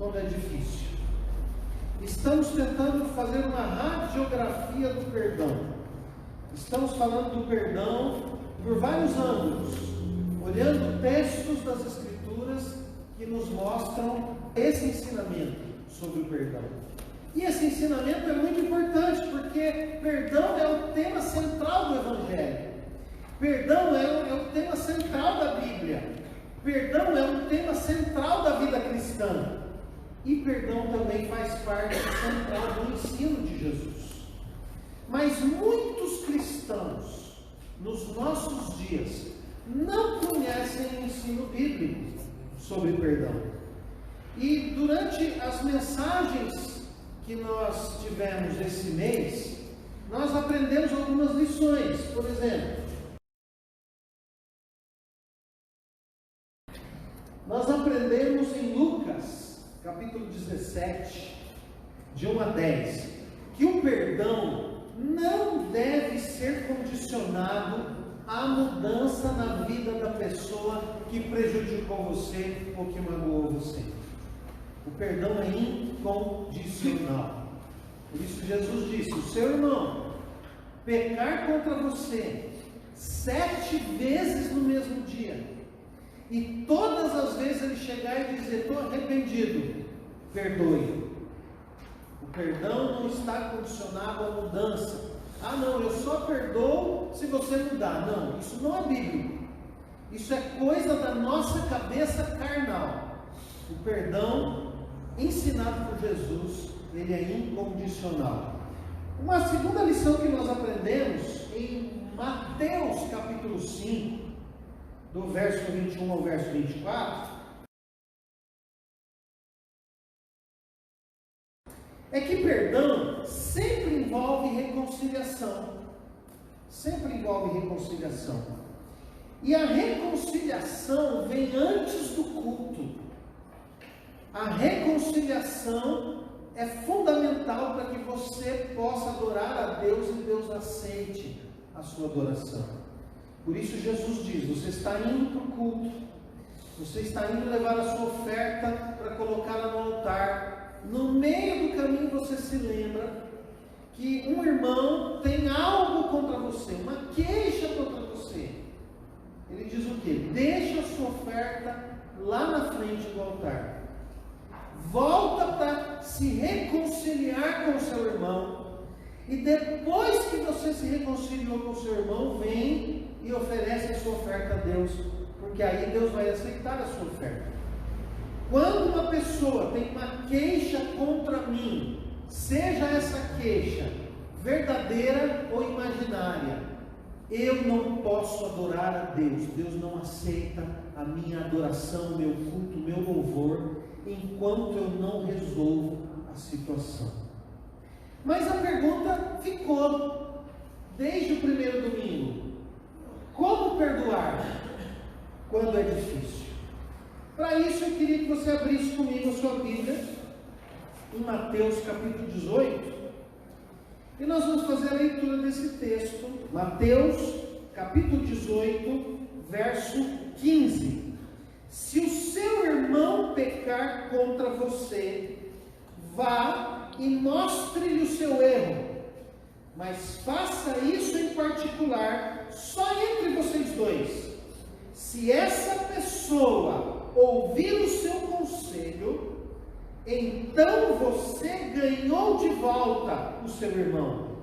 quando é difícil. Estamos tentando fazer uma radiografia do perdão. Estamos falando do perdão por vários ângulos, olhando textos das Escrituras que nos mostram esse ensinamento sobre o perdão. E esse ensinamento é muito importante, porque perdão é o tema central do Evangelho. Perdão é o tema central da Bíblia. Perdão é um tema central da vida cristã. E perdão também faz parte central do ensino de Jesus. Mas muitos cristãos, nos nossos dias, não conhecem o ensino bíblico sobre perdão. E durante as mensagens que nós tivemos esse mês, nós aprendemos algumas lições. Por exemplo, nós aprendemos em Lucas, capítulo 17, de 1 a 10, que o perdão não deve ser condicionado à mudança na vida da pessoa que prejudicou você ou que magoou você. O perdão é incondicional. Por isso Jesus disse: o seu irmão pecar contra você 7 vezes no mesmo dia, e todas as vezes ele chegar e dizer: estou arrependido, perdoe. O perdão não está condicionado à mudança. Ah não, eu só perdoo se você mudar. Não, isso não é bíblico. Isso é coisa da nossa cabeça carnal. O perdão ensinado por Jesus, ele é incondicional. Uma segunda lição que nós aprendemos em Mateus capítulo 5, do verso 21 ao verso 24, é que perdão sempre envolve reconciliação. Sempre envolve reconciliação. E a reconciliação vem antes do culto. A reconciliação é fundamental para que você possa adorar a Deus e Deus aceite a sua adoração. Por isso Jesus diz: você está indo para o culto, você está indo levar a sua oferta para colocá-la no altar. No meio do caminho você se lembra que um irmão tem algo contra você, uma queixa contra você. Ele diz o quê? Deixa a sua oferta lá na frente do altar. Volta para se reconciliar com o seu irmão. E depois que você se reconciliou com o seu irmão, vem e oferece a sua oferta a Deus, porque aí Deus vai aceitar a sua oferta. Quando uma pessoa tem uma queixa contra mim, seja essa queixa verdadeira ou imaginária, eu não posso adorar a Deus. Deus não aceita a minha adoração, o meu culto, o meu louvor, enquanto eu não resolvo a situação. Mas a pergunta ficou desde o primeiro domingo: como perdoar quando é difícil? Para isso eu queria que você abrisse comigo a sua Bíblia em Mateus capítulo 18, e nós vamos fazer a leitura desse texto. Mateus capítulo 18, verso 15. Se o seu irmão pecar contra você, vá e mostre-lhe o seu erro, mas faça isso em particular só entre vocês dois. Se essa pessoa ouvir o seu conselho, então você ganhou de volta o seu irmão.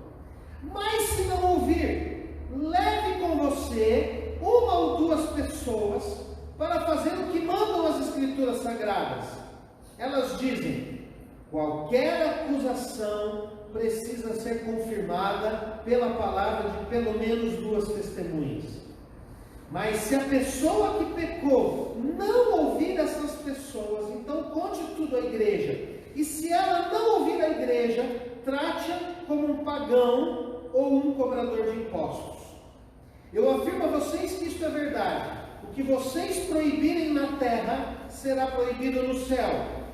Mas se não ouvir, leve com você 1 ou 2 pessoas para fazer o que mandam as Escrituras Sagradas. Elas dizem: qualquer acusação precisa ser confirmada pela palavra de pelo menos 2 testemunhas. Mas se a pessoa que pecou não ouvir essas pessoas, então conte tudo à igreja. E se ela não ouvir a igreja, trate-a como um pagão ou um cobrador de impostos. Eu afirmo a vocês que isto é verdade. O que vocês proibirem na terra será proibido no céu,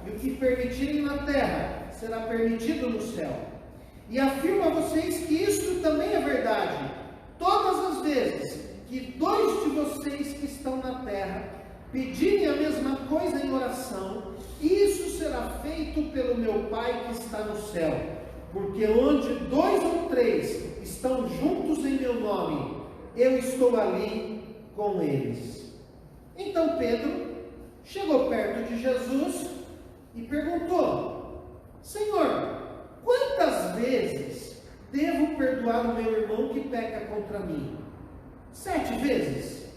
e o que permitirem na terra será permitido no céu. E afirmo a vocês que isso também é verdade. Todas as vezes que 2 de vocês que estão na terra pedirem a mesma coisa em oração, isso será feito pelo meu Pai que está no céu, porque onde 2 ou 3 estão juntos em meu nome, eu estou ali com eles. Então Pedro chegou perto de Jesus e perguntou: Senhor, quantas vezes devo perdoar o meu irmão que peca contra mim? 7 vezes?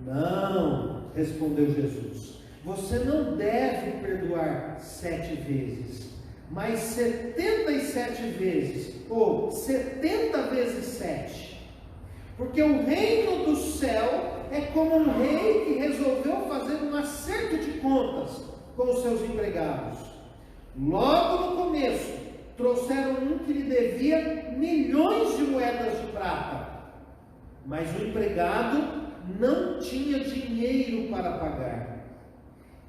Não, respondeu Jesus. Você não deve perdoar 7 vezes, mas 77 vezes, ou 70 vezes 7. Porque o reino do céu é como um rei que resolveu fazer um acerto de contas com os seus empregados. Logo no começo, trouxeram um que lhe devia milhões de moedas de prata, mas o empregado não tinha dinheiro para pagar.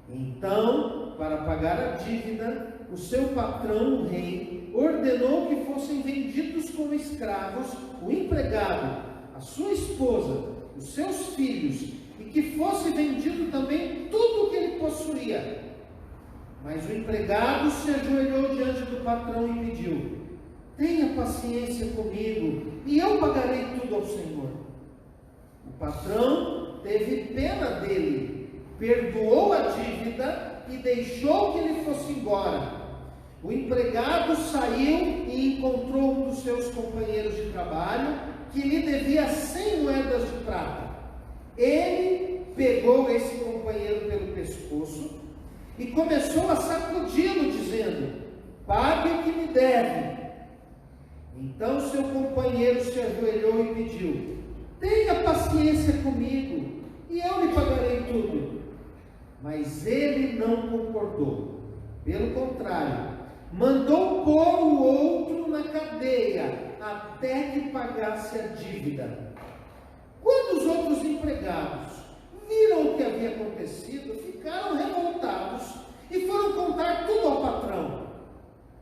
Então, para pagar a dívida, o seu patrão, o rei, ordenou que fossem vendidos como escravos o empregado, a sua esposa, os seus filhos, e que fosse vendido também tudo o que ele possuía. Mas o empregado se ajoelhou diante do patrão e pediu: tenha paciência comigo, e eu pagarei tudo ao Senhor. O patrão teve pena dele, perdoou a dívida e deixou que ele fosse embora. O empregado saiu e encontrou um dos seus companheiros de trabalho que lhe devia 100 moedas de prata. Ele pegou esse companheiro pelo pescoço e começou a sacudi-lo, dizendo: pague o que me deve. Então seu companheiro se ajoelhou e pediu: tenha paciência comigo, e eu lhe pagarei tudo. Mas ele não concordou. Pelo contrário, mandou pôr o outro na cadeia, até que pagasse a dívida. Quando os outros empregados viram o que havia acontecido, ficaram revoltados e foram contar tudo ao patrão.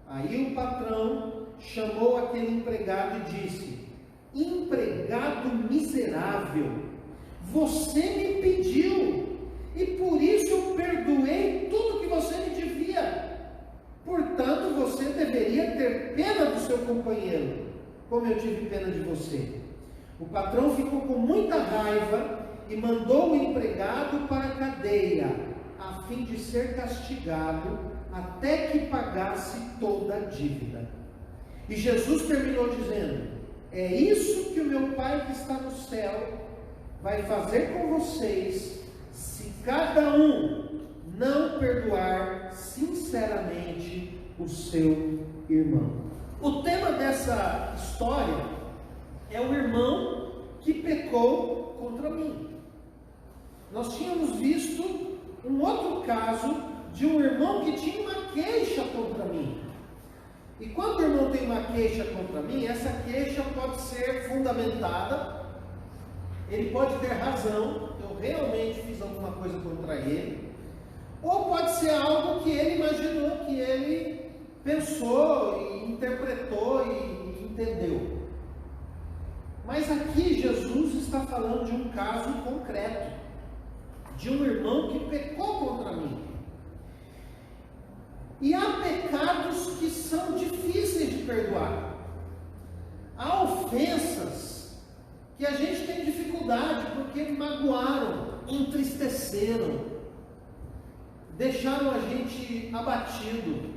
Aí o patrão chamou aquele empregado e disse: empregado miserável, você me pediu, e por isso eu perdoei tudo que você me devia. Portanto, você deveria ter pena do seu companheiro, como eu tive pena de você. O patrão ficou com muita raiva e mandou o empregado para a cadeia, a fim de ser castigado até que pagasse toda a dívida. E Jesus terminou dizendo: é isso que o meu Pai que está no céu vai fazer com vocês, se cada um não perdoar sinceramente o seu irmão. O tema dessa história é o irmão que pecou contra mim. Nós tínhamos visto um outro caso de um irmão que tinha uma queixa contra mim. E quando o irmão tem uma queixa contra mim, essa queixa pode ser fundamentada, ele pode ter razão, eu realmente fiz alguma coisa contra ele, ou pode ser algo que ele imaginou, que ele pensou e interpretou e entendeu. Mas aqui Jesus está falando de um caso concreto, de um irmão que pecou contra mim. E há pecados que são difíceis de perdoar. Há ofensas que a gente tem dificuldade porque magoaram, entristeceram, deixaram a gente abatido.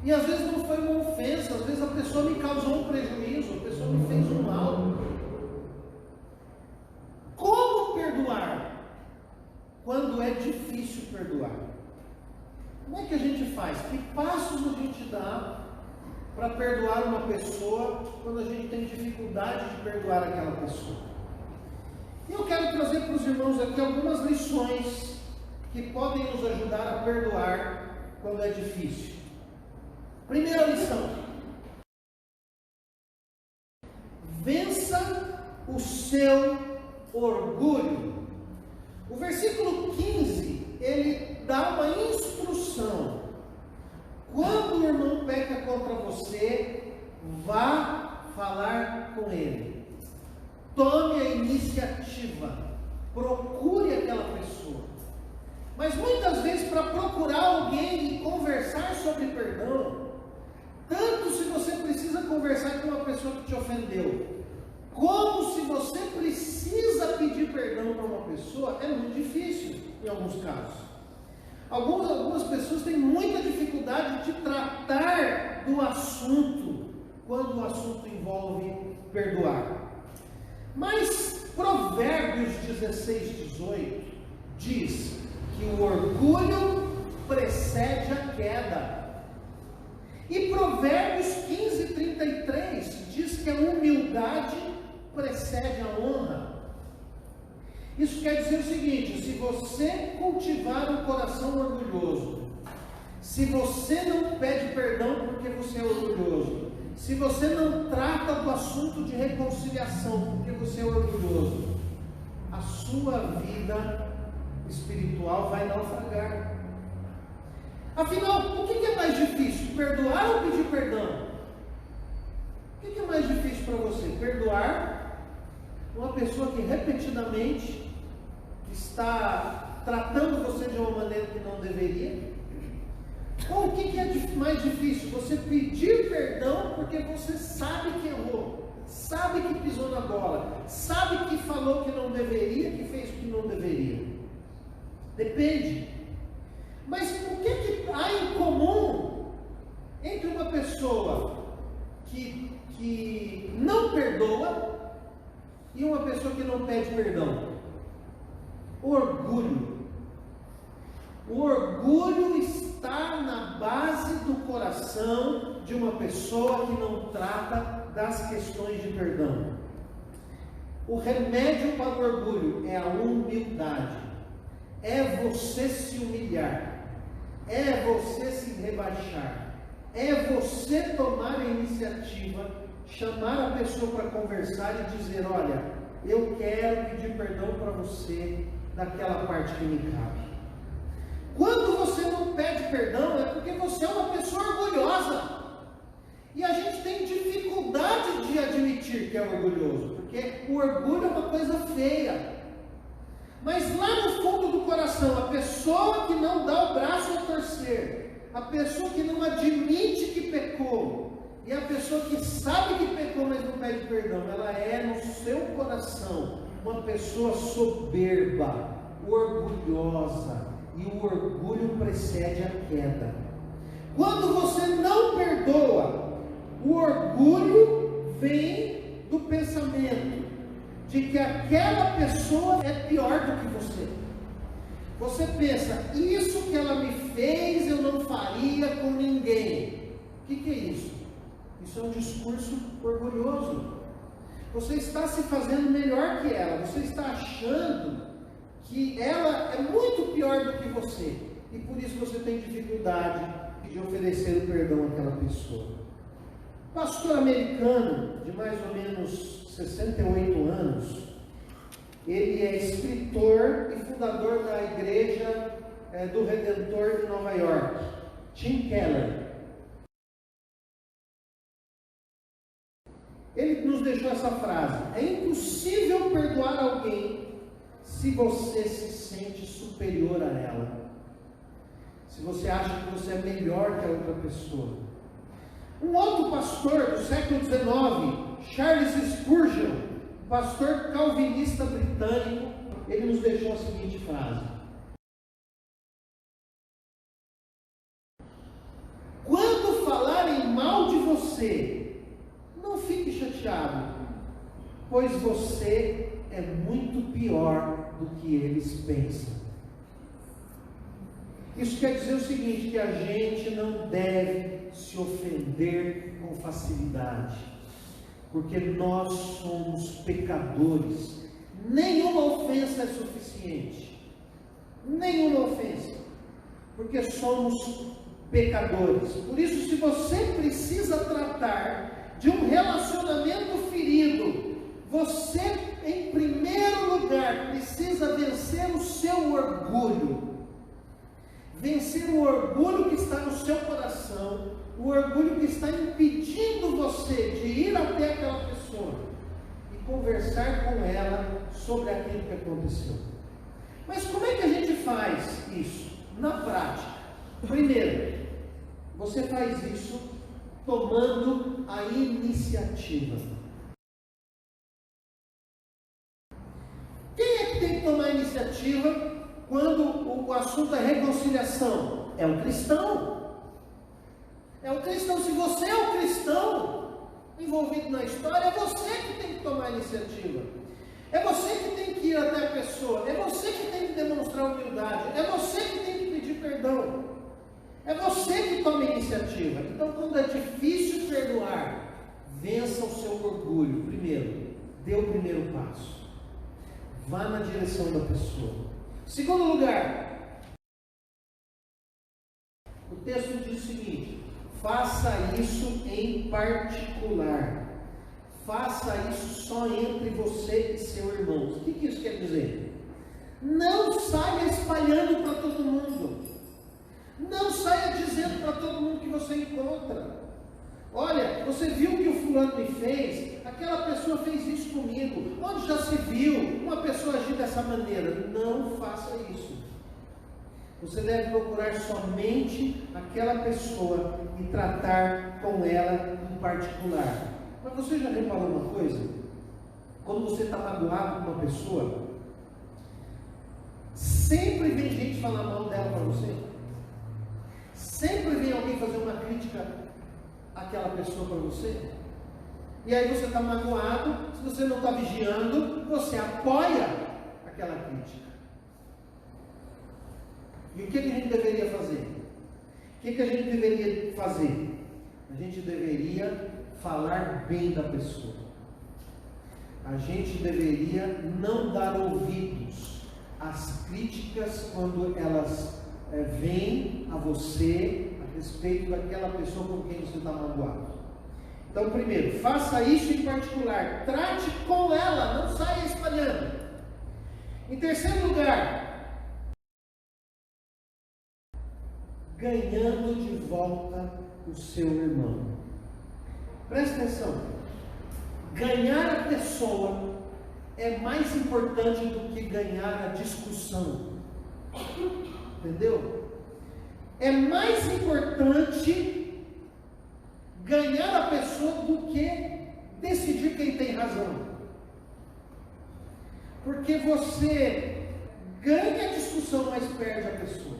E às vezes não foi uma ofensa, às vezes a pessoa me causou um prejuízo, a pessoa me fez um mal. Como perdoar quando é difícil perdoar? Como é que a gente faz? Que passos a gente dá para perdoar uma pessoa quando a gente tem dificuldade de perdoar aquela pessoa? E eu quero trazer para os irmãos aqui algumas lições que podem nos ajudar a perdoar quando é difícil. Primeira lição: vença o seu orgulho. O versículo 15, ele dá uma instrução. Quando o irmão peca contra você, vá falar com ele. Tome a iniciativa. Procure aquela pessoa. Mas muitas vezes, para procurar alguém e conversar sobre perdão, tanto se você precisa conversar com uma pessoa que te ofendeu, como se você precisa pedir perdão para uma pessoa, é muito difícil em alguns casos. Algumas pessoas têm muita dificuldade de tratar do assunto, quando o assunto envolve perdoar. Mas Provérbios 16:18 diz que o orgulho precede a queda. E Provérbios 15:33 diz que a humildade precede a honra. Isso quer dizer o seguinte: se você cultivar um coração orgulhoso, se você não pede perdão porque você é orgulhoso, se você não trata do assunto de reconciliação porque você é orgulhoso, a sua vida espiritual vai naufragar. Afinal, o que é mais difícil? Perdoar ou pedir perdão? O que é mais difícil para você? Perdoar uma pessoa que repetidamente está tratando você de uma maneira que não deveria? Ou o que é mais difícil? Você pedir perdão porque você sabe que errou, sabe que pisou na bola, sabe que falou que não deveria, que fez o que não deveria. Depende. Mas o que há em comum entre uma pessoa que não perdoa e uma pessoa que não pede perdão? Orgulho. O orgulho está na base do coração de uma pessoa que não trata das questões de perdão. O remédio para o orgulho é a humildade. É você se humilhar. É você se rebaixar. É você tomar a iniciativa, chamar a pessoa para conversar e dizer: olha, eu quero pedir perdão para você daquela parte que me cabe. Quando você não pede perdão, é porque você é uma pessoa orgulhosa. E a gente tem dificuldade de admitir que é orgulhoso, porque o orgulho é uma coisa feia. Mas lá no fundo do coração, a pessoa que não dá o braço a torcer, a pessoa que não admite que pecou, e a pessoa que sabe que pecou, mas não pede perdão, ela é no seu coração uma pessoa soberba, orgulhosa. E o orgulho precede a queda. Quando você não perdoa, o orgulho vem do pensamento de que aquela pessoa é pior do que você. Você pensa: isso que ela me fez eu não faria com ninguém. O que é isso? Isso é um discurso orgulhoso. Você está se fazendo melhor que ela. Você está achando que ela é muito pior do que você, e por isso você tem dificuldade de oferecer o perdão àquela pessoa. Pastor americano, de mais ou menos 68 anos, ele é escritor e fundador da Igreja do Redentor de Nova York, Tim Keller. Ele nos deixou essa frase: é impossível perdoar alguém se você se sente superior a ela, se você acha que você é melhor que a outra pessoa. Um outro pastor do século XIX, Charles Spurgeon, pastor calvinista britânico, ele nos deixou a seguinte frase: quando falarem mal de você, não fique chateado, pois você é muito pior do que eles pensam. Isso quer dizer o seguinte: que a gente não deve se ofender com facilidade, porque nós somos pecadores. Nenhuma ofensa é suficiente, nenhuma ofensa, porque somos pecadores. Por isso, se você precisa tratar de um relacionamento ferido, você, em primeiro lugar, precisa vencer o seu orgulho. Vencer o orgulho que está no seu coração, o orgulho que está impedindo você de ir até aquela pessoa e conversar com ela sobre aquilo que aconteceu. Mas como é que a gente faz isso? Na prática. Primeiro, você faz isso tomando a iniciativa. Quem é que tem que tomar a iniciativa quando o assunto é reconciliação? É o cristão. É o cristão. Se você é o cristão envolvido na história, é você que tem que tomar a iniciativa. É você que tem que ir até a pessoa. É você que tem que demonstrar humildade. É você que tem que pedir perdão. É você que toma a iniciativa. Então, quando é difícil perdoar, vença o seu orgulho. Primeiro, dê o primeiro passo. Vá na direção da pessoa. Segundo lugar, o texto diz o seguinte: faça isso em particular. Faça isso só entre você e seu irmão. O que isso quer dizer? Não saia espalhando para todo mundo. Não saia dizendo para todo mundo que você encontra. Olha, você viu o que o fulano me fez? Aquela pessoa fez isso comigo. Onde já se viu uma pessoa agir dessa maneira? Não faça isso. Você deve procurar somente aquela pessoa e tratar com ela em particular. Mas você já reparou uma coisa? Quando você está magoado com uma pessoa, sempre vem gente falar mal dela para você. Sempre vem alguém fazer uma crítica àquela pessoa para você. E aí você está magoado, se você não está vigiando, você apoia aquela crítica. E o que a gente deveria fazer? O que a gente deveria fazer? A gente deveria falar bem da pessoa. A gente deveria não dar ouvidos às críticas quando elas vêm a você a respeito daquela pessoa com quem você está magoado. Então, primeiro, faça isso em particular. Trate com ela, não saia espalhando. Em terceiro lugar, ganhando de volta o seu irmão. Presta atenção. Ganhar a pessoa é mais importante do que ganhar a discussão. Entendeu? É mais importante ganhar a pessoa do que decidir quem tem razão. Porque você ganha a discussão, mas perde a pessoa.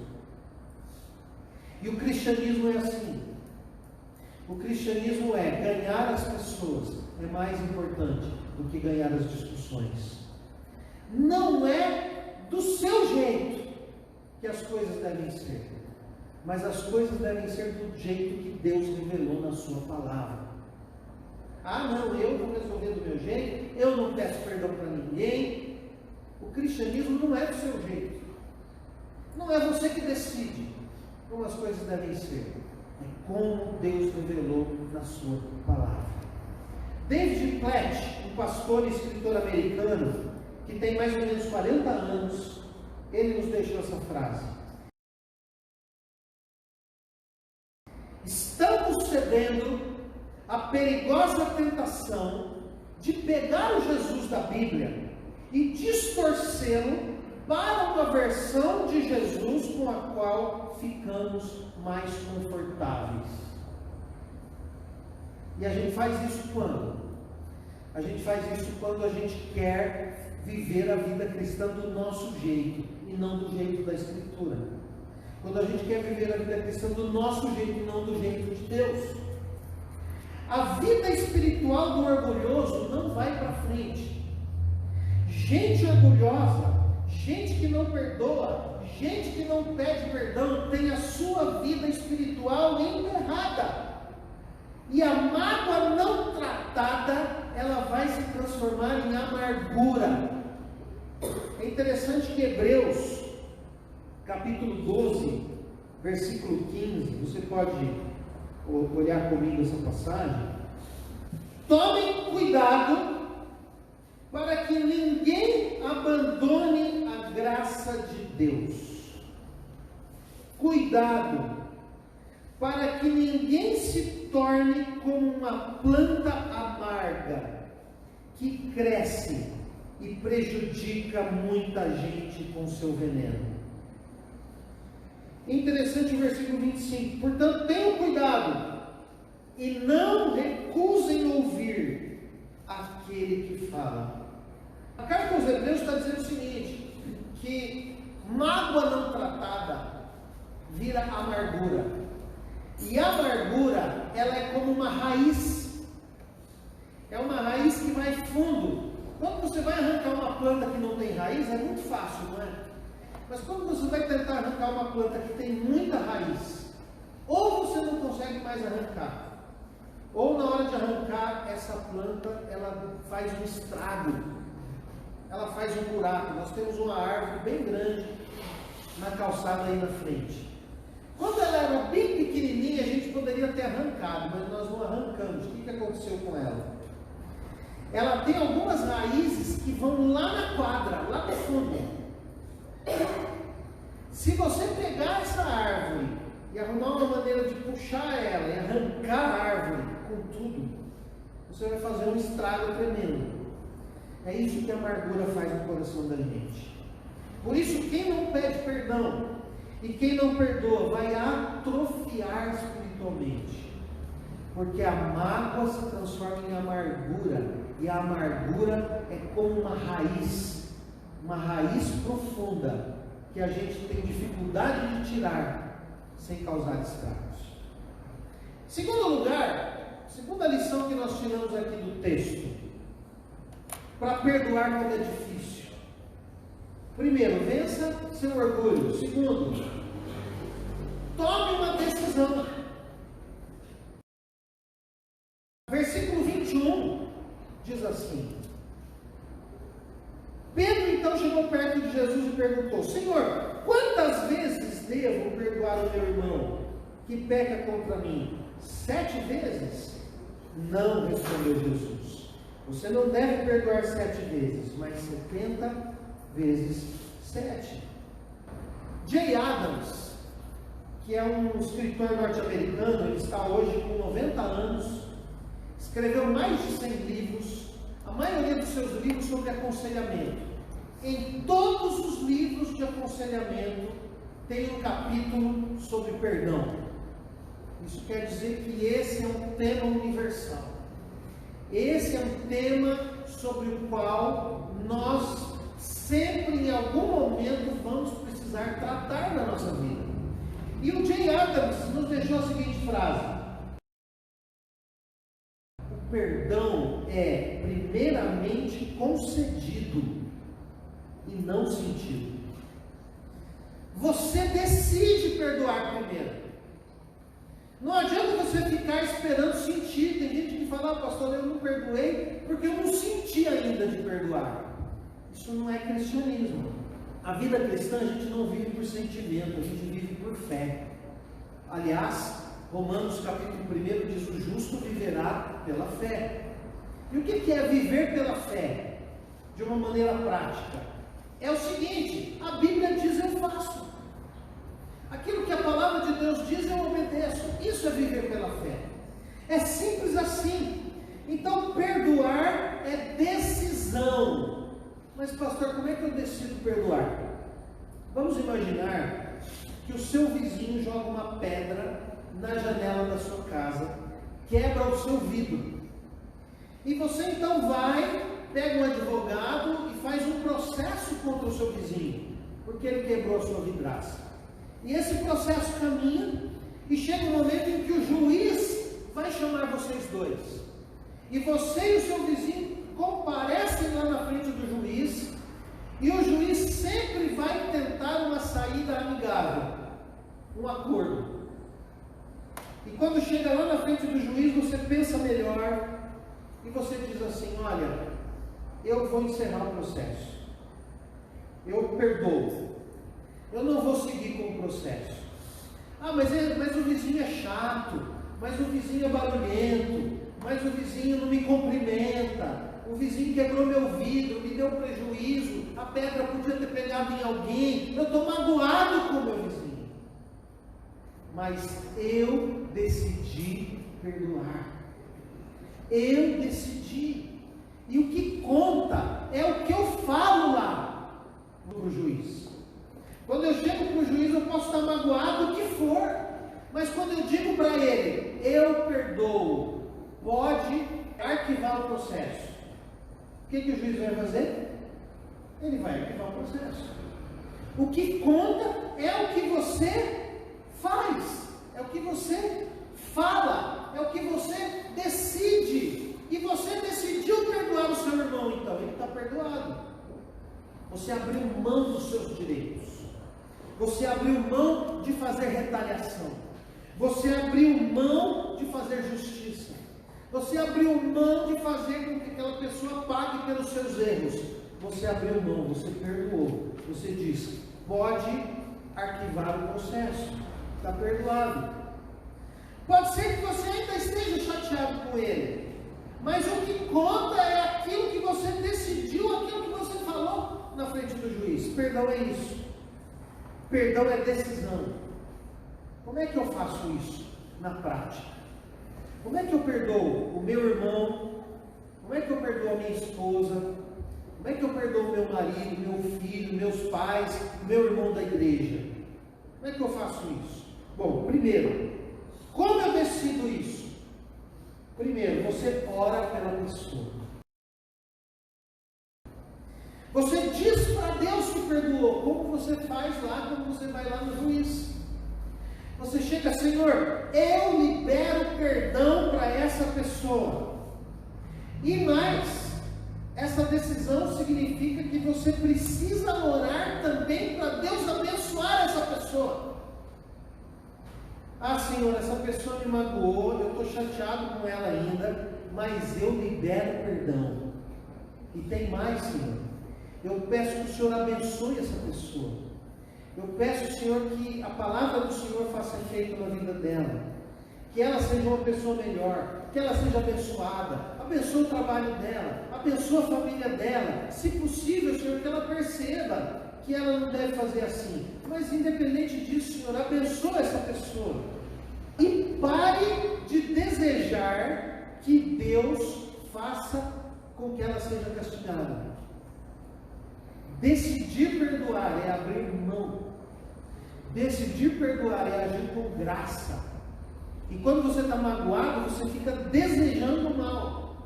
E o cristianismo é assim. O cristianismo é ganhar as pessoas, é mais importante do que ganhar as discussões. Não é do seu jeito que as coisas devem ser, mas as coisas devem ser do jeito que Deus revelou na sua palavra. Ah, não, eu vou resolver do meu jeito, eu não peço perdão para ninguém. O cristianismo não é do seu jeito. Não é você que decide como as coisas devem ser. É como Deus revelou na sua palavra. David Platt, um pastor e escritor americano, que tem mais ou menos 40 anos, ele nos deixou essa frase: estamos cedendo à perigosa tentação de pegar o Jesus da Bíblia e distorcê-lo para uma versão de Jesus com a qual ficamos mais confortáveis. E a gente faz isso quando? A gente faz isso quando a gente quer viver a vida cristã do nosso jeito e não do jeito da Escritura. Quando a gente quer viver a vida cristã do nosso jeito e não do jeito de Deus. A vida espiritual do orgulhoso não vai para frente. Gente orgulhosa, gente que não perdoa, gente que não pede perdão, tem a sua vida espiritual enterrada. E a mágoa não tratada, ela vai se transformar em amargura. É interessante que Hebreus, capítulo 12, versículo 15, você pode olhar comigo essa passagem. Tomem cuidado para que ninguém abandone a graça de Deus. Cuidado para que ninguém se torne como uma planta amarga que cresce e prejudica muita gente com seu veneno. Interessante o versículo 25. Portanto, tenham cuidado e não recusem ouvir aquele que fala. A carta aos Hebreus está dizendo o seguinte, que mágoa não tratada vira amargura. E a amargura, ela é como uma raiz. É uma raiz que vai fundo. Quando você vai arrancar uma planta que não tem raiz, é muito fácil, não é? Mas quando você vai tentar arrancar uma planta que tem muita raiz, ou você não consegue mais arrancar, ou na hora de arrancar essa planta, ela faz um estrago, ela faz um buraco. Nós temos uma árvore bem grande na calçada aí na frente. Quando ela era bem pequenininha, a gente poderia ter arrancado, mas nós não arrancamos. O que aconteceu com ela? Ela tem algumas raízes que vão lá na quadra, lá no fundo. Se você pegar essa árvore e arrumar uma maneira de puxar ela e arrancar a árvore com tudo, você vai fazer um estrago tremendo. É isso que a amargura faz no coração da gente. Por isso, quem não pede perdão e quem não perdoa vai atrofiar espiritualmente, porque a mágoa se transforma em amargura, e a amargura é como uma raiz profunda, que a gente tem dificuldade de tirar sem causar estragos. Segundo lugar, segunda lição que nós tiramos aqui do texto, para perdoar quando é difícil. Primeiro, vença seu orgulho. Segundo, tome uma decisão. Versículo 21 diz assim: Pedro então chegou perto de Jesus e perguntou: Senhor, quantas vezes devo perdoar o meu irmão que peca contra mim? 7 vezes? Não, respondeu Jesus. Você não deve perdoar 7 vezes, mas 70 vezes 7. Jay Adams, que é um escritor norte-americano, ele está hoje com 90 anos, escreveu mais de 100 livros, a maioria dos seus livros sobre aconselhamento. Em todos os livros de aconselhamento tem um capítulo sobre perdão. Isso quer dizer que esse é um tema universal. Esse é um tema sobre o qual nós sempre, em algum momento, vamos precisar tratar na nossa vida. E o Jay Adams nos deixou a seguinte frase: o perdão é primeiramente concedido e não sentido. Você decide perdoar primeiro. Não adianta você ficar esperando sentir. Tem gente que fala: pastor, eu não perdoei porque eu não senti ainda de perdoar. Isso não é cristianismo. A vida cristã a gente não vive por sentimento, a gente vive por fé. Aliás, Romanos capítulo 1 diz: o justo viverá pela fé. E o que é viver pela fé? De uma maneira prática, é o seguinte: a Bíblia diz, eu faço. Aquilo que a palavra de Deus diz, eu obedeço. Isso é viver pela fé. É simples assim. Então, perdoar é decisão. Mas, pastor, como é que eu decido perdoar? Vamos imaginar que o seu vizinho joga uma pedra na janela da sua casa, quebra o seu vidro. E você então vai, pega um advogado e faz um processo contra o seu vizinho, porque ele quebrou a sua vidraça. E esse processo caminha e chega um momento em que o juiz vai chamar vocês dois. E você e o seu vizinho comparecem lá na frente do juiz, e o juiz sempre vai tentar uma saída amigável, um acordo. E quando chega lá na frente do juiz, você pensa melhor e você diz assim: olha, eu vou encerrar o processo, eu perdoo, eu não vou seguir com o processo. Mas o vizinho é chato, mas o vizinho é barulhento, mas o vizinho não me cumprimenta, o vizinho quebrou meu vidro, me deu prejuízo, a pedra podia ter pegado em alguém, eu estou magoado com o meu vizinho. Mas eu decidi perdoar. Eu decidi. E o que conta é o que eu falo lá para o juiz. Quando eu chego para o juiz, eu posso estar magoado, o que for. Mas quando eu digo para ele, eu perdoo, pode arquivar o processo. O que o juiz vai fazer? Ele vai arquivar o processo. O que conta é o que você faz, é o que você fala, é o que você decide. E você decidiu perdoar o seu irmão, então ele está perdoado. Você abriu mão dos seus direitos. Você abriu mão de fazer retaliação. Você abriu mão de fazer justiça. Você abriu mão de fazer com que aquela pessoa pague pelos seus erros. Você abriu mão, você perdoou. Você disse, pode arquivar o processo. Está perdoado. Pode ser que você ainda esteja chateado com ele. Mas o que conta é aquilo que você decidiu, aquilo que você falou na frente do juiz. Perdão é isso. Perdão é decisão. Como é que eu faço isso na prática? Como é que eu perdoo o meu irmão? Como é que eu perdoo a minha esposa? Como é que eu perdoo o meu marido, meu filho, meus pais, meu irmão da igreja? Como é que eu faço isso? Bom, primeiro, como eu decido isso? Primeiro, você ora pela pessoa. Você diz para Deus que perdoou, como você faz lá, quando você vai lá no juiz. Você chega, Senhor, eu libero perdão para essa pessoa. E mais, essa decisão significa que você precisa orar também para Deus abençoar essa pessoa. Ah, Senhor, essa pessoa me magoou, eu estou chateado com ela ainda, mas eu libero perdão. E tem mais, Senhor. Eu peço que o Senhor abençoe essa pessoa. Eu peço, Senhor, que a palavra do Senhor faça efeito na vida dela. Que ela seja uma pessoa melhor, que ela seja abençoada. Abençoe o trabalho dela, abençoe a família dela. Se possível, Senhor, que ela perceba que ela não deve fazer assim. Mas independente disso, Senhor, abençoe essa pessoa. E pare de desejar que Deus faça com que ela seja castigada. Decidir perdoar é abrir mão. Decidir perdoar é agir com graça. E quando você está magoado, você fica desejando o mal.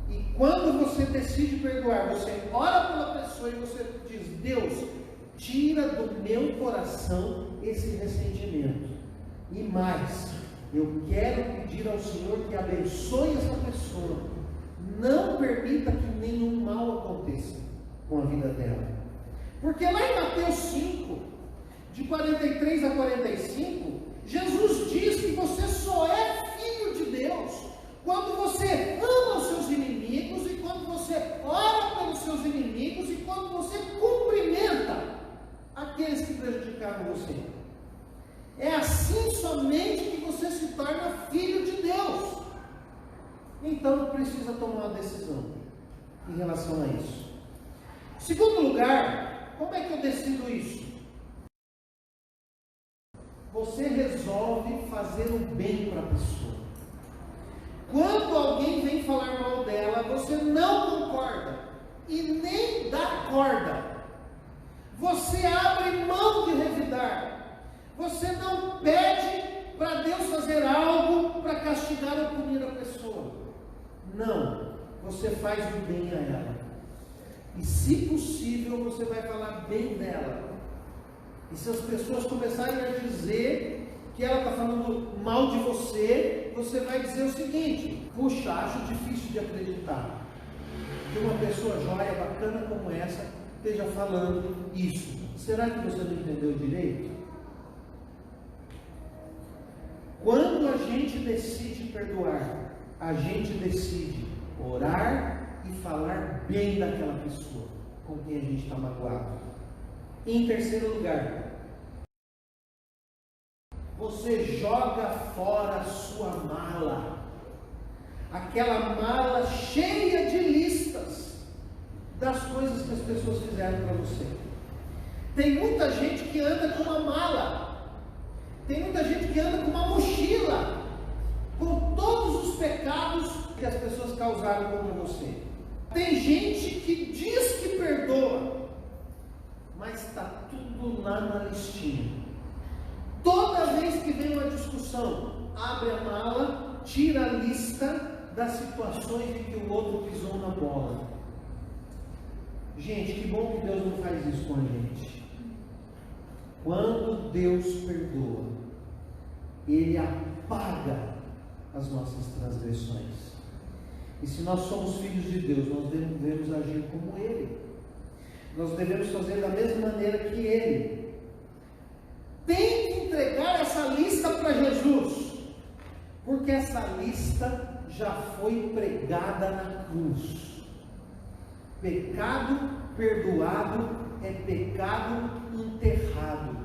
E quando você decide perdoar, você ora pela pessoa e você diz, Deus, tira do meu coração esse ressentimento. E mais, eu quero pedir ao Senhor que abençoe essa pessoa. Não permita que nenhum mal aconteça com a vida dela. Porque lá em Mateus 5, de 43 a 45, Jesus diz que você só é filho de Deus quando você ama os seus inimigos e quando você ora pelos seus inimigos e quando você cumprimenta aqueles que prejudicaram você. É assim somente que você se torna filho de Deus. Então precisa tomar uma decisão em relação a isso. Segundo lugar, como é que eu decido isso? Você resolve fazer o bem para a pessoa. Quando alguém vem falar mal dela, você não concorda e nem dá corda. Você abre mão de revidar. Você não pede para Deus fazer algo para castigar ou punir a pessoa. Não, você faz o bem a ela. E se possível, você vai falar bem dela. E se as pessoas começarem a dizer que ela está falando mal de você, você vai dizer o seguinte: puxa, acho difícil de acreditar que uma pessoa jóia, bacana como essa, esteja falando isso. Será que você não entendeu direito? Quando a gente decide perdoar, a gente decide orar e falar bem daquela pessoa com quem a gente está magoado. E em terceiro lugar, você joga fora a sua mala, aquela mala cheia de listas das coisas que as pessoas fizeram para você. Tem muita gente que anda com uma mala, tem muita gente que anda com uma mochila, com todos os pecados que as pessoas causaram contra você. Tem gente que diz que perdoa, mas está tudo lá na listinha. Toda vez que vem uma discussão, abre a mala, tira a lista das situações em que o outro pisou na bola. Gente, que bom que Deus não faz isso com a gente. Quando Deus perdoa, Ele apaga as nossas transgressões. E se nós somos filhos de Deus, nós devemos agir como Ele. Nós devemos fazer da mesma maneira que Ele. Tem que entregar essa lista para Jesus, porque essa lista já foi pregada na cruz. Pecado perdoado é pecado enterrado.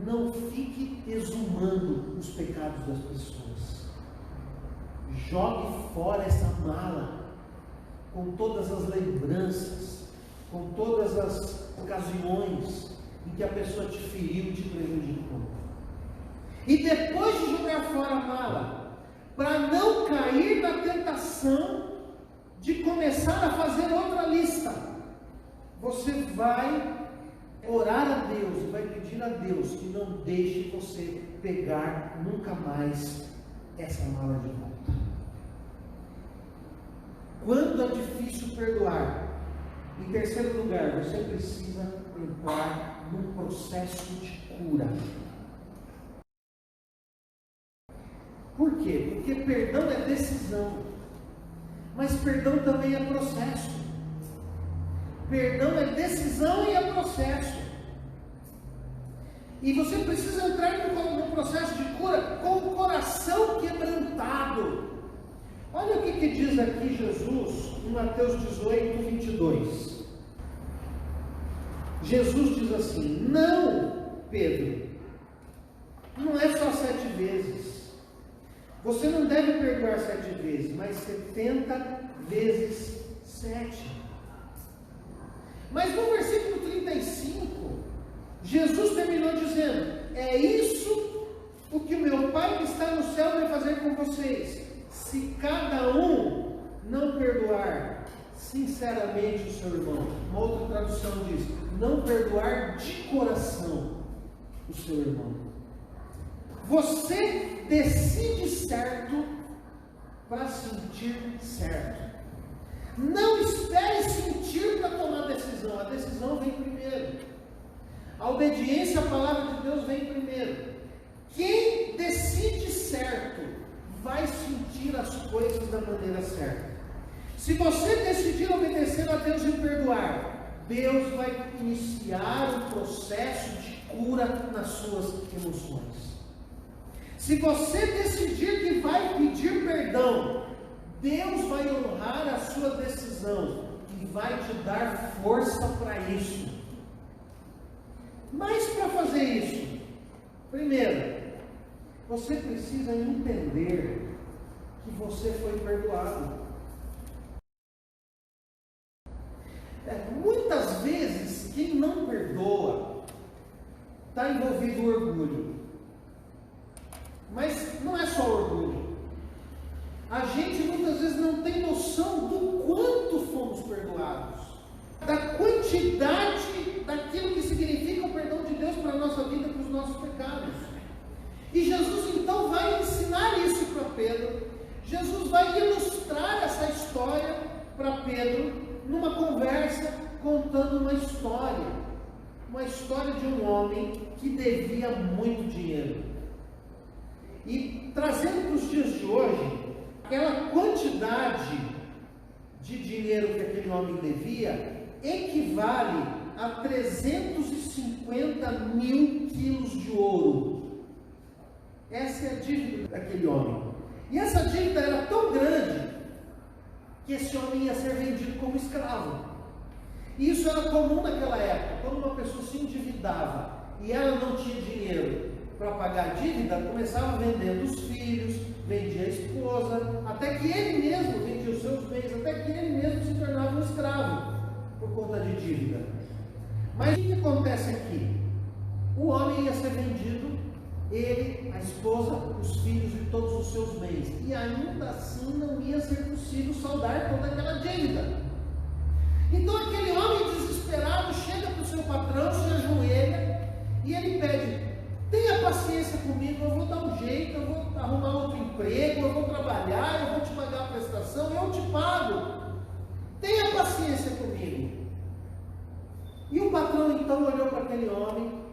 Não fique exumando os pecados das pessoas. Jogue fora essa mala, com todas as lembranças, com todas as ocasiões em que a pessoa te feriu, te prejudicou. E depois de jogar fora a mala, para não cair na tentação de começar a fazer outra lista, você vai orar a Deus e vai pedir a Deus que não deixe você pegar nunca mais essa mala de volta. Quando é difícil perdoar, em terceiro lugar, você precisa entrar num processo de cura. Por quê? Porque perdão é decisão, mas perdão também é processo. Perdão é decisão e é processo. E você precisa entrar num processo de cura com o coração quebrantado. Olha o que diz aqui Jesus em Mateus 18, 22. Jesus diz assim: não, Pedro, não é só 7 vezes. Você não deve perdoar 7 vezes, mas 70 vezes 7. Mas no versículo 35, Jesus terminou dizendo: é isso o que o meu Pai que está no céu vai fazer com vocês, se cada um não perdoar sinceramente o seu irmão. Uma outra tradução diz: não perdoar de coração o seu irmão. Você decide certo para sentir certo. Não espere sentir para tomar decisão. A decisão vem primeiro. A obediência à palavra de Deus vem primeiro. Quem decide certo vai sentir as coisas da maneira certa. Se você decidir obedecer a Deus e perdoar, Deus vai iniciar um processo de cura nas suas emoções. Se você decidir que vai pedir perdão, Deus vai honrar a sua decisão e vai te dar força para isso. Mas para fazer isso, primeiro, você precisa entender que você foi perdoado. Muitas vezes, quem não perdoa está envolvido o orgulho. Mas não é só orgulho. A gente muitas vezes não tem noção do quanto fomos perdoados, da quantidade daquilo que significa o perdão de Deus para a nossa vida, para os nossos pecados. E Jesus então vai ensinar isso para Pedro. Jesus vai ilustrar essa história para Pedro numa conversa, contando uma história de um homem que devia muito dinheiro. E trazendo para os dias de hoje, aquela quantidade de dinheiro que aquele homem devia equivale a 350 mil quilos de ouro. Essa é a dívida daquele homem. E essa dívida era tão grande que esse homem ia ser vendido como escravo. E isso era comum naquela época. Quando uma pessoa se endividava e ela não tinha dinheiro para pagar a dívida, começava vendendo os filhos, vendia a esposa, até que ele mesmo vendia os seus bens, até que ele mesmo se tornava um escravo por conta de dívida. Mas o que acontece aqui? O homem ia ser vendido ele, a esposa, os filhos e todos os seus bens. E ainda assim não ia ser possível saldar toda aquela dívida. Então aquele homem desesperado chega para o seu patrão, se ajoelha e ele pede: tenha paciência comigo, eu vou dar um jeito, eu vou arrumar outro emprego, eu vou trabalhar, eu vou te pagar a prestação, eu te pago. Tenha paciência comigo. E o patrão então olhou para aquele homem,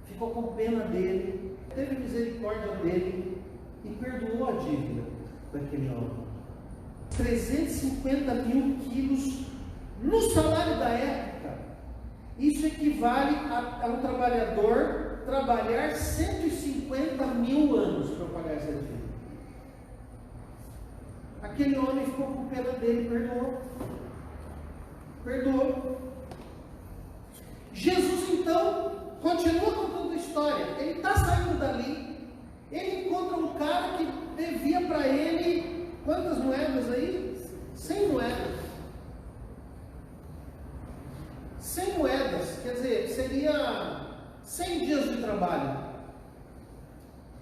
ficou com pena dele, teve misericórdia dele e perdoou a dívida daquele homem. 350 mil quilos no salário da época. Isso equivale a um trabalhador trabalhar 150 mil anos para pagar essa dívida. Aquele homem ficou com pena dele, perdoou. Jesus então continua contando a história. Ele está saindo dali, ele encontra um cara que devia para ele quantas moedas aí? 100 moedas. 100 moedas, quer dizer, seria 100 dias de trabalho.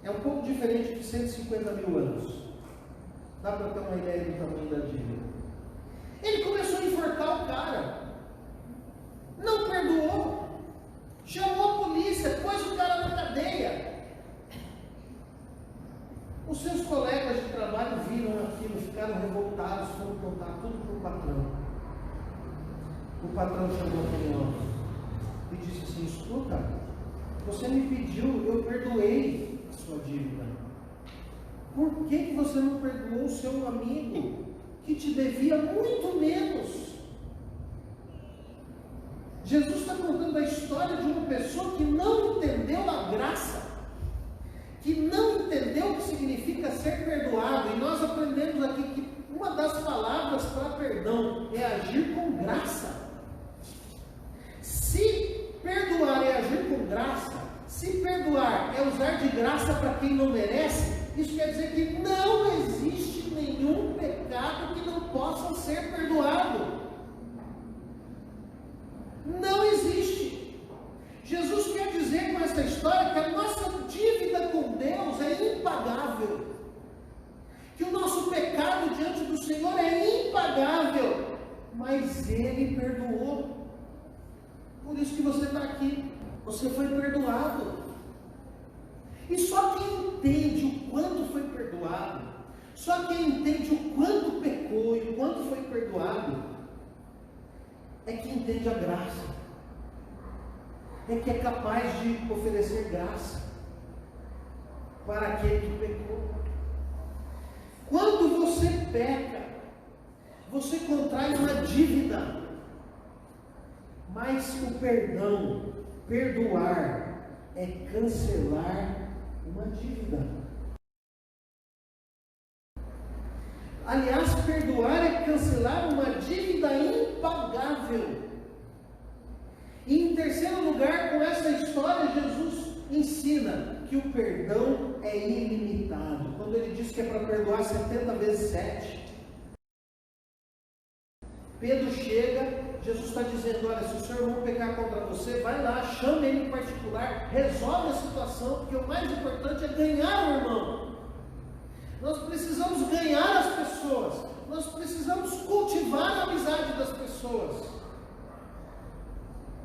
É um pouco diferente de 150 mil anos. Dá para ter uma ideia do tamanho da dívida. Ele começou a enforcar o cara. Não perdoou. Chamou a polícia, pôs o cara na cadeia. Os seus colegas de trabalho viram aquilo, ficaram revoltados, foram contar tudo para o patrão. O patrão chamou aquele homem e disse assim: escuta, você me pediu, eu perdoei a sua dívida. Por que você não perdoou o seu amigo que te devia muito menos? Jesus está contando a história de uma pessoa que não entendeu a graça, que não entendeu o que significa ser perdoado. E nós aprendemos aqui que uma das palavras para perdão é agir com graça. Se perdoar é agir com graça, se perdoar é usar de graça para quem não merece, isso quer dizer que não existe nenhum pecado que não possa ser perdoado. Não existe. Jesus quer dizer com essa história que a nossa dívida com Deus é impagável, que o nosso pecado diante do Senhor é impagável, mas Ele perdoou. Por isso que você está aqui, você foi perdoado. E só quem entende o quanto foi perdoado, só quem entende o quanto pecou e o quanto foi perdoado, é que entende a graça, é que é capaz de oferecer graça para aquele que pecou. Quando você peca, você contrai uma dívida, mas o perdão, perdoar, é cancelar uma dívida. Aliás, perdoar é cancelar uma dívida impagável. E em terceiro lugar, com essa história, Jesus ensina que o perdão é ilimitado. Quando ele diz que é para perdoar 70 vezes 7. Pedro chega, Jesus está dizendo: olha, se o seu irmão pecar contra você, vai lá, chama ele em particular, resolve a situação, porque o mais importante é ganhar o irmão. Nós precisamos ganhar as pessoas, nós precisamos cultivar a amizade das pessoas.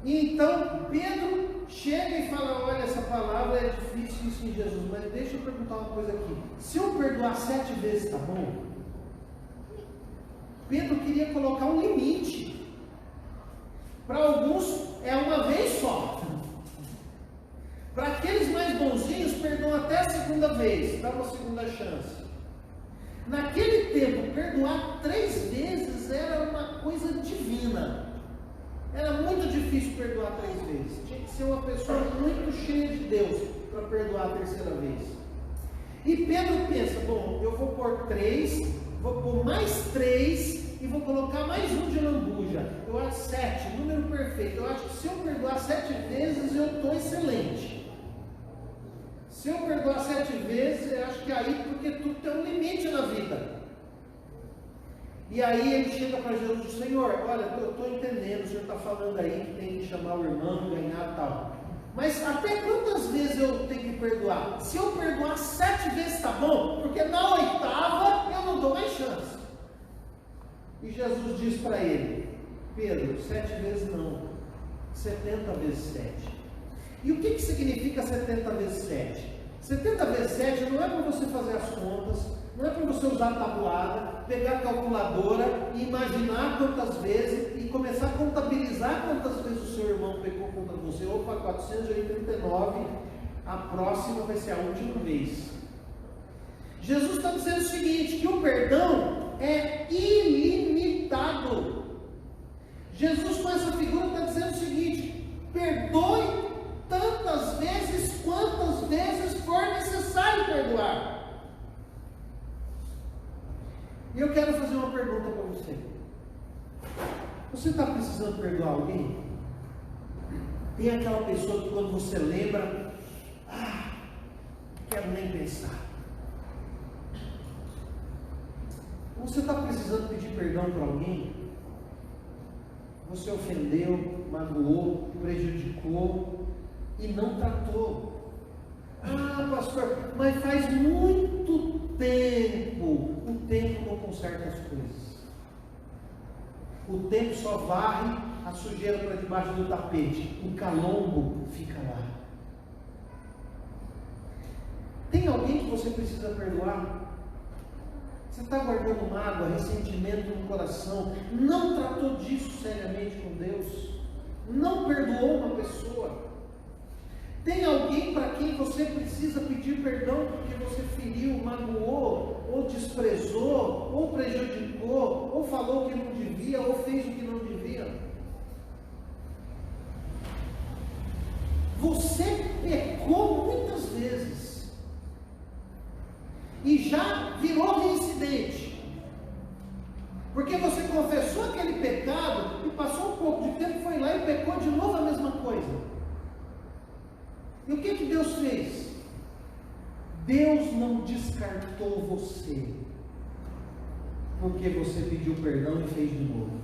E então Pedro chega e fala: olha, essa palavra é difícil isso em Jesus, mas deixa eu perguntar uma coisa aqui, se eu perdoar 7 vezes, tá bom? Pedro queria colocar um limite. Para alguns é uma vez só. Para aqueles mais bonzinhos, perdoam até a segunda vez, dá uma segunda chance. Naquele tempo, perdoar 3 vezes era uma coisa divina. Era muito difícil perdoar 3 vezes. Tinha que ser uma pessoa muito cheia de Deus para perdoar a terceira vez. E Pedro pensa: bom, eu vou pôr 3, vou pôr mais 3 e vou colocar mais um de lambuja. Eu acho 7, número perfeito. Eu acho que se eu perdoar 7 vezes, eu estou excelente. Se eu perdoar 7 vezes, eu acho que aí, porque tudo tem um limite na vida. E aí ele chega para Jesus e diz: Senhor, olha, eu estou entendendo, o Senhor está falando aí que tem que chamar o irmão, ganhar tal. Mas até quantas vezes eu tenho que perdoar? Se eu perdoar 7 vezes está bom, porque na 8ª eu não dou mais chance. E Jesus diz para ele: Pedro, 7 vezes não, 70 vezes 7. E o que significa 70 vezes 7? 70 vezes 7 não é para você fazer as contas, não é para você usar a tabuada, pegar a calculadora e imaginar quantas vezes e começar a contabilizar quantas vezes o seu irmão pecou contra você. Opa, 489, a próxima vai ser a última vez. Jesus está dizendo o seguinte, que o perdão é ilimitado. Jesus com essa figura está dizendo o seguinte: perdoe tantas vezes quantas vezes for necessário perdoar. E eu quero fazer uma pergunta para você. Você está precisando perdoar alguém? Tem aquela pessoa que quando você lembra, não quero nem pensar. Você está precisando pedir perdão para alguém? Você ofendeu, magoou, prejudicou e não tratou. Pastor, mas faz muito tempo. O tempo não conserta as coisas. O tempo só varre a sujeira para debaixo do tapete. O calombo fica lá. Tem alguém que você precisa perdoar? Você está guardando mágoa, ressentimento no coração, não tratou disso seriamente com Deus, não perdoou uma pessoa. Tem alguém para quem você precisa pedir perdão porque você feriu, magoou, ou desprezou, ou prejudicou, ou falou o que não devia, ou fez o que não devia? Você pecou muitas vezes e já virou reincidente, porque você confessou aquele pecado e passou um pouco de tempo, foi lá e pecou de novo a mesma coisa. E o que Deus fez? Deus não descartou você porque você pediu perdão e fez de novo.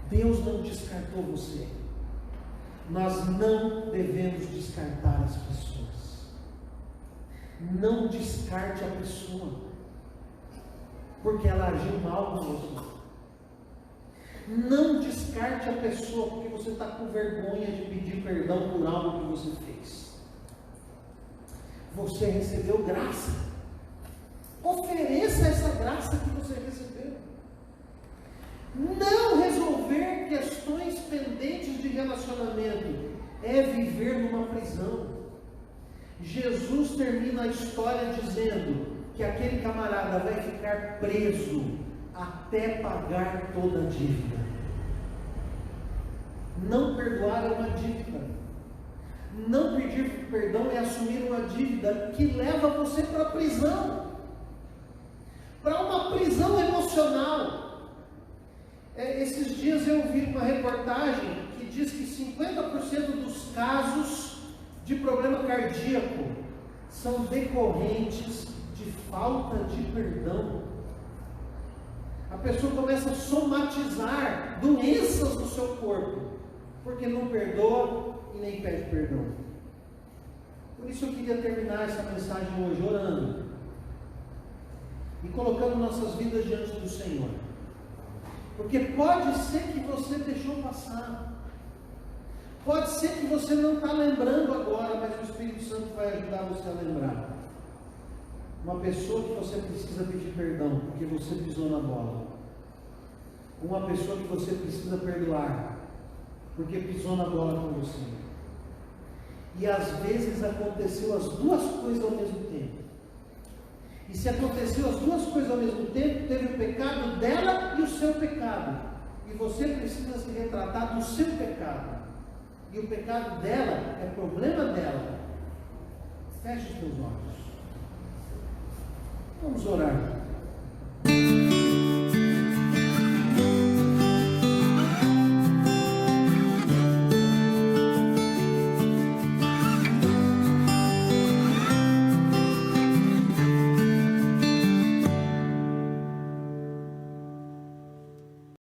Deus não descartou você. Nós não devemos descartar as pessoas. Não descarte a pessoa porque ela agiu mal com você. Não descarte a pessoa porque você está com vergonha de pedir perdão por algo que você fez. Você recebeu graça. Ofereça essa graça que você recebeu. Não resolver questões pendentes de relacionamento é viver numa prisão. Jesus termina a história dizendo que aquele camarada vai ficar preso até pagar toda a dívida. Não perdoar é uma dívida. Não pedir perdão é assumir uma dívida que leva você para a prisão, para uma prisão emocional. Esses dias eu vi uma reportagem que diz que 50% dos casos de problema cardíaco são decorrentes de falta de perdão. A pessoa começa a somatizar doenças no seu corpo, porque não perdoa e nem pede perdão. Por isso eu queria terminar essa mensagem hoje orando e colocando nossas vidas diante do Senhor, porque pode ser que você deixou passar, pode ser que você não está lembrando agora, mas o Espírito Santo vai ajudar você a lembrar. Uma pessoa que você precisa pedir perdão porque você pisou na bola. Uma pessoa que você precisa perdoar porque pisou na bola com você. E às vezes aconteceu as duas coisas ao mesmo tempo. E se aconteceu as duas coisas ao mesmo tempo, teve o pecado dela e o seu pecado. E você precisa se retratar do seu pecado. E o pecado dela é problema dela. Feche os teus olhos. Vamos orar.